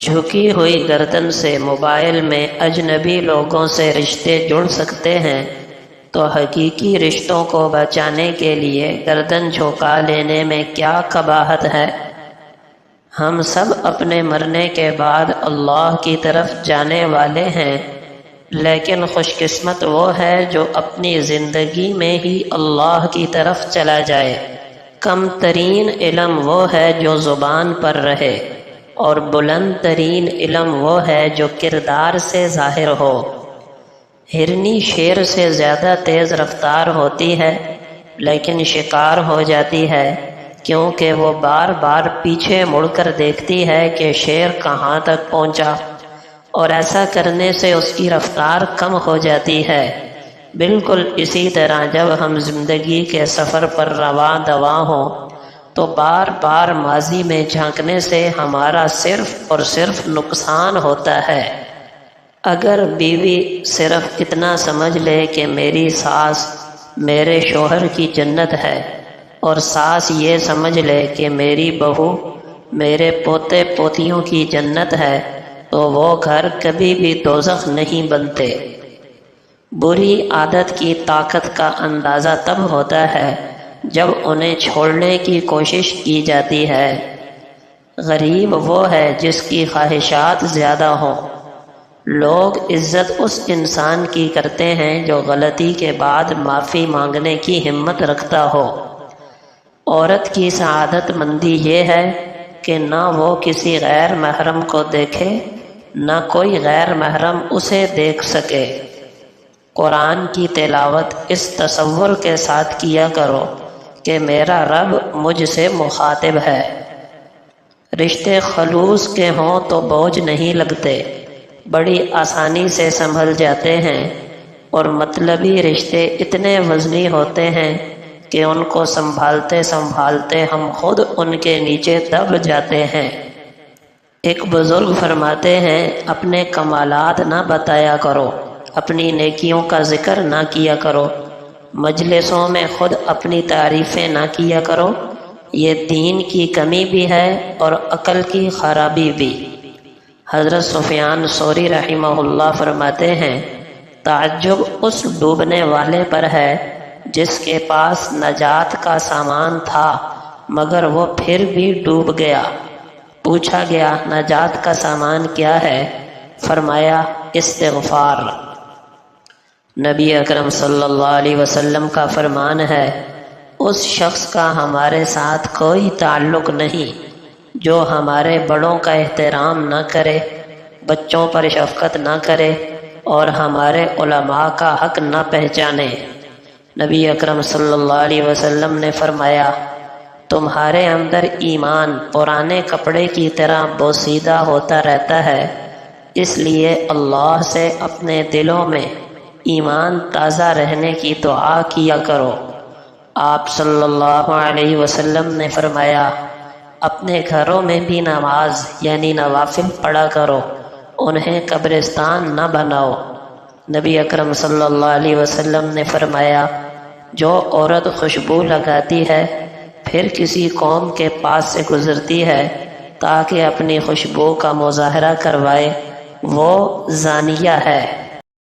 جھکی ہوئی گردن سے موبائل میں اجنبی لوگوں سے رشتے جڑ سکتے ہیں تو حقیقی رشتوں کو بچانے کے لیے گردن جھکا لینے میں کیا قباحت ہے؟ ہم سب اپنے مرنے کے بعد اللہ کی طرف جانے والے ہیں، لیکن خوش قسمت وہ ہے جو اپنی زندگی میں ہی اللہ کی طرف چلا جائے۔ کم ترین علم وہ ہے جو زبان پر رہے، اور بلند ترین علم وہ ہے جو کردار سے ظاہر ہو۔ ہرنی شیر سے زیادہ تیز رفتار ہوتی ہے، لیکن شکار ہو جاتی ہے کیونکہ وہ بار بار پیچھے مڑ کر دیکھتی ہے کہ شیر کہاں تک پہنچا، اور ایسا کرنے سے اس کی رفتار کم ہو جاتی ہے۔ بالکل اسی طرح جب ہم زندگی کے سفر پر رواں دواں ہوں تو بار بار ماضی میں جھانکنے سے ہمارا صرف اور صرف نقصان ہوتا ہے۔ اگر بیوی صرف اتنا سمجھ لے کہ میری ساس میرے شوہر کی جنت ہے، اور ساس یہ سمجھ لے کہ میری بہو میرے پوتے پوتیوں کی جنت ہے، تو وہ گھر کبھی بھی دوزخ نہیں بنتے۔ بری عادت کی طاقت کا اندازہ تب ہوتا ہے جب انہیں چھوڑنے کی کوشش کی جاتی ہے۔ غریب وہ ہے جس کی خواہشات زیادہ ہوں۔ لوگ عزت اس انسان کی کرتے ہیں جو غلطی کے بعد معافی مانگنے کی ہمت رکھتا ہو۔ عورت کی سعادت مندی یہ ہے کہ نہ وہ کسی غیر محرم کو دیکھے، نہ کوئی غیر محرم اسے دیکھ سکے۔ قرآن کی تلاوت اس تصور کے ساتھ کیا کرو کہ میرا رب مجھ سے مخاطب ہے۔ رشتے خلوص کے ہوں تو بوجھ نہیں لگتے، بڑی آسانی سے سنبھل جاتے ہیں، اور مطلبی رشتے اتنے وزنی ہوتے ہیں کہ ان کو سنبھالتے سنبھالتے ہم خود ان کے نیچے دب جاتے ہیں۔ ایک بزرگ فرماتے ہیں، اپنے کمالات نہ بتایا کرو، اپنی نیکیوں کا ذکر نہ کیا کرو، مجلسوں میں خود اپنی تعریفیں نہ کیا کرو، یہ دین کی کمی بھی ہے اور عقل کی خرابی بھی۔ حضرت سفیان ثوری رحمہ اللہ فرماتے ہیں، تعجب اس ڈوبنے والے پر ہے جس کے پاس نجات کا سامان تھا مگر وہ پھر بھی ڈوب گیا۔ پوچھا گیا، نجات کا سامان کیا ہے؟ فرمایا، استغفار۔ نبی اکرم صلی اللہ علیہ وسلم کا فرمان ہے، اس شخص کا ہمارے ساتھ کوئی تعلق نہیں جو ہمارے بڑوں کا احترام نہ کرے، بچوں پر شفقت نہ کرے، اور ہمارے علماء کا حق نہ پہچانے۔ نبی اکرم صلی اللہ علیہ وسلم نے فرمایا، تمہارے اندر ایمان پرانے کپڑے کی طرح بوسیدہ ہوتا رہتا ہے، اس لیے اللہ سے اپنے دلوں میں ایمان تازہ رہنے کی دعا کیا کرو۔ آپ صلی اللہ علیہ وسلم نے فرمایا، اپنے گھروں میں بھی نماز یعنی نوافل پڑھا کرو، انہیں قبرستان نہ بناؤ۔ نبی اکرم صلی اللہ علیہ وسلم نے فرمایا، جو عورت خوشبو لگاتی ہے پھر کسی قوم کے پاس سے گزرتی ہے تاکہ اپنی خوشبو کا مظاہرہ کروائے، وہ زانیہ ہے۔